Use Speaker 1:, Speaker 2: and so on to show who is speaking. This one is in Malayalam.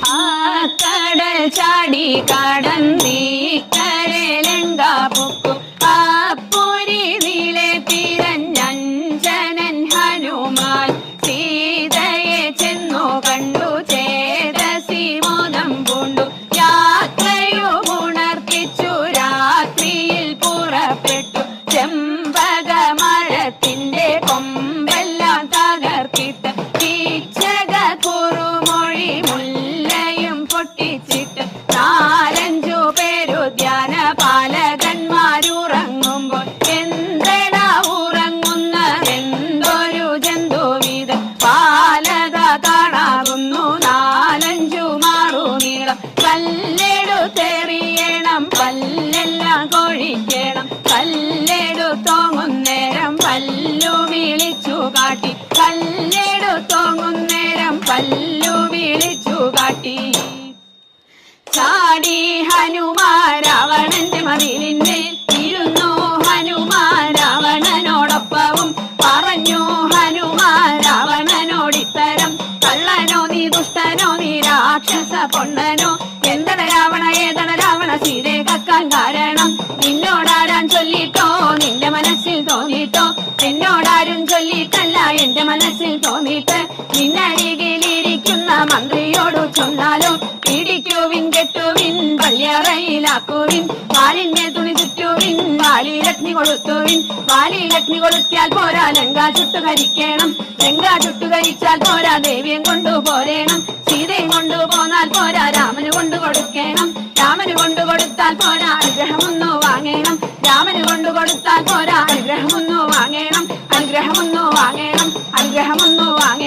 Speaker 1: കടൽ ചാടി കടന്നീക്കരലങ്ക പൊക്കു അപ്പുരി നീളെ തിരഞ്ഞഞ്ജനൻ ഹനുമാൻ സീതയെ ചെന്നു കണ്ടു ചേതസി മോദം പൂണ്ടു യാത്രയുമുണർത്തിച്ചു രാത്രിയിൽ പുറപ്പെട്ടു ചെമ്പകമരത്തിന്റെ കൊമ്പെല്ലാം തകർത്തിട്ട് കീച്ചക കുറുമൊഴി മുല്ലയും പൊട്ടിച്ചിട്ട് 4-5 പേരു ധ്യാന പാലകന്മാരുറങ്ങുമ്പോൾ എന്തെടാ ഉറങ്ങുന്നതെന്തൊരു ജന്തുവിധ പാലത കാണാകുന്നു 4-5 മാറു നീളം കല്ലെടുത്തെറിയണം പല്ലെല്ലാം കൊഴിക്കണം കല്ലെടുത്തോങ്ങുന്നേരം പല്ലു വിളിച്ചു കാട്ടി കല്ലെടുത്തോങ്ങുന്നേരം പല്ലു വിളിച്ചു കാട്ടി ചാടി ഹനുമാൻ രാവണന്റെ മതിലിന്മേൽ ഇരുന്നു ഹനുമാൻ രാവണനോടൊപ്പവും പറഞ്ഞു ഹനുമാൻ രാവണനോടിത്തരം കള്ളനോ നീ ദുഷ്ടനോ നീ രാക്ഷസ പൊണ്ണനോ എന്തട രാവണ ഏതട രാവണ സീതയെ കക്കാൻ കാരണം നിന്നോടാരാൻ ചൊല്ലിട്ടോ നിന്റെ മനസ്സിൽ തോന്നിട്ടോ എന്നോടാരും ചൊല്ലിട്ടല്ല എന്റെ മനസ്സിൽ തോന്നിട്ട് നിന്നരികിലിരിക്കുന്ന മന്ത്രിയോടു ചൊന്നാലോ പിടിക്കുവിൻ കെട്ടുവിൻ പള്ളിയറയിലാക്കുവിൻ വാലിന്മേൽ തുണി ചുറ്റുവിൻ വാലിലഗ്നി കൊളുത്തുവിൻ വാലിലഗ്നി കൊളുത്തിയാൽ പോരാ ലങ്ക ചുട്ടുകരിക്കണം ലങ്ക ചുട്ടുകരിച്ചാൽ പോരാ ദേവിയും കൊണ്ടുപോരേണം സീതയും കൊണ്ടുപോന്നാൽ പോരാ രാമന് കൊണ്ടു കൊടുക്കണം രാമന് കൊണ്ടു കൊടുത്താൽ പോരാ അനുഗ്രഹമൊന്നു വാങ്ങണം രാമന് കൊണ്ടു കൊടുത്താൽ പോരാ അനുഗ്രഹമൊന്നു വാങ്ങണം അനുഗ്രഹമൊന്നു വാങ്ങണം അനുഗ്രഹമൊന്നു വാങ്ങണം